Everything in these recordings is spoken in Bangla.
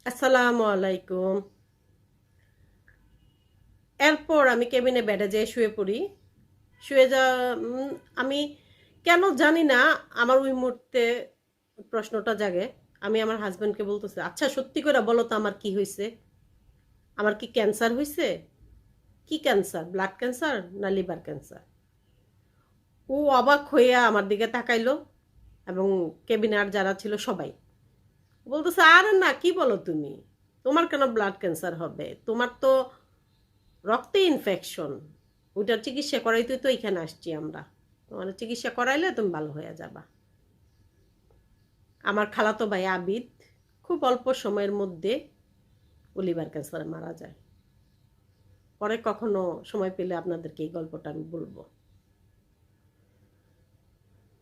আসসালামু আলাইকুম। এরপর আমি কেবিনে বেডে যেয়ে শুয়ে পড়ি। শুয়ে যা আমি কেন জানি না, আমার ওই মুহূর্তে প্রশ্নটা জাগে। আমি আমার হাসব্যান্ডকে বলতেছি, আচ্ছা সত্যি করে বলো তো আমার কি হয়েছে? আমার কি ক্যান্সার হয়েছে? কি ক্যান্সার? ব্লাড ক্যান্সার না লিভার ক্যান্সার? ও অবাক হইয়া আমার দিকে তাকাইলো এবং কেবিনে আর যারা ছিল সবাই বলতেছে, আরে না, কি বলো তুমি? তোমার কেন ব্লাড ক্যান্সার হবে? তোমার তো রক্তে ইনফেকশন, ওইটার চিকিৎসা করাইতে তো এখানে আসছি আমরা। তোমার চিকিৎসা করাইলে তুমি ভালো হয়ে যাবা। আমার খালাতো ভাই আবিদ খুব অল্প সময়ের মধ্যে ও লিভার ক্যান্সারে মারা যায়। পরে কখনো সময় পেলে আপনাদেরকে এই গল্পটা আমি বলবো।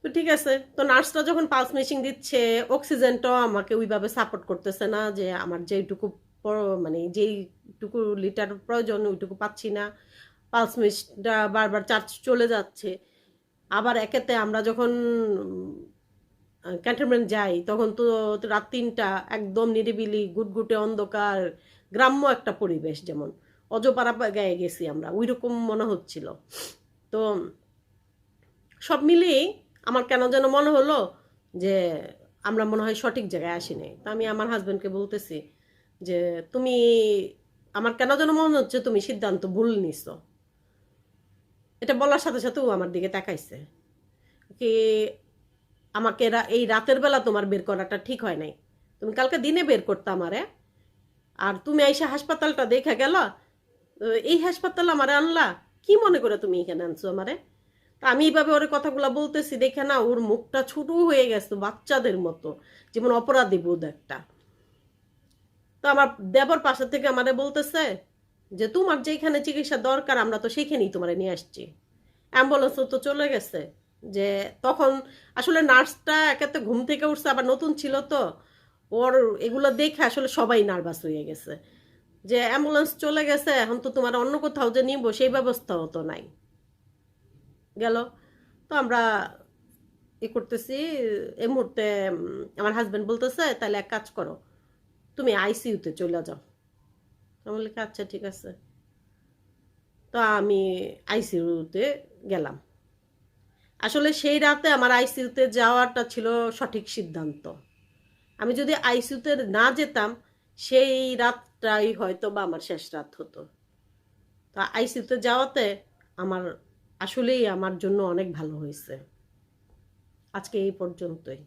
তো ঠিক আছে, তো নার্সরা যখন পালস মেশিন দিচ্ছে, অক্সিজেনটাও আমাকে ওইভাবে সাপোর্ট করতেছে না, যে আমার যেইটুকু মানে যেইটুকু লিটার প্রয়োজন ওইটুকু পাচ্ছি না। পালস মেশিনটা বারবার চার্জ চলে যাচ্ছে। আবার একেতে আমরা যখন ক্যান্টনমেন্ট যাই তখন তো রাত ৩টা, একদম নিরিবিলি গুটগুটে অন্ধকার, গ্রাম্য একটা পরিবেশ, যেমন অজপাড়া গায়ে গেছি আমরা, ওই রকম মনে হচ্ছিল। তো সব মিলিয়েই আমার কেন যেন মনে হলো যে আমরা মনে হয় সঠিক জায়গায় আসিনি। তা আমি আমার হাজব্যান্ডকে বলতেছি যে তুমি, আমার কেন যেন মনে হচ্ছে তুমি সিদ্ধান্ত ভুল নিছো। এটা বলার সাথে সাথে ও আমার দিকে তাকাইছে কি, আমাকে এই রাতের বেলা তোমার বের করাটা ঠিক হয় নাই। তুমি কালকে দিনে বের করতে আমারে, আর তুমি আইসা হাসপাতালটা দেখে গেল, এই হাসপাতাল আমারে আনলা, কি মনে করে তুমি এখানে আনছো আমারে? তা আমি এইভাবে ওর কথাগুলো বলতেছি দেখে না, ওর মুখটা ছোট হয়ে গেছে বাচ্চাদের মতো, যেমন অপরাধী বোধ একটা। তো আমার দেবর পাশে থেকে আমারে বলতেছে যে তোমার যেখানে চিকিৎসা দরকার আমরা তো সেইখানেই তোমারে নিয়ে আসছি। অ্যাম্বুলেন্সও তো চলে গেছে। যে তখন আসলে নার্সটা একেতে ঘুম থেকে উঠছে, আবার নতুন ছিল তো, ওর এগুলো দেখে আসলে সবাই নার্ভাস হয়ে গেছে যে অ্যাম্বুলেন্স চলে গেছে, এখন তো তোমার অন্য কোথাও যে নিব সেই ব্যবস্থাও তো নাই। গেল। তো আমরা করতেছি এই মুহূর্তে, আমার হাজবেন্ড বলতেছে তাহলে এক কাজ করো, তুমি আইসিইউতে চলে যাও। আমি বলি আচ্ছা ঠিক আছে। তো আমি আইসিইউতে গেলাম। আসলে সেই রাতে আমার আইসিইউতে যাওয়াটা ছিল সঠিক সিদ্ধান্ত। আমি যদি আইসিইউতে না যেতাম, সেই রাতটাই হয়তো বা আমার শেষ রাত হতো। তা আইসিইউতে যাওয়াতে আমার আসলেই আমার জন্য অনেক ভালো হয়েছে। আজকে এই পর্যন্তই।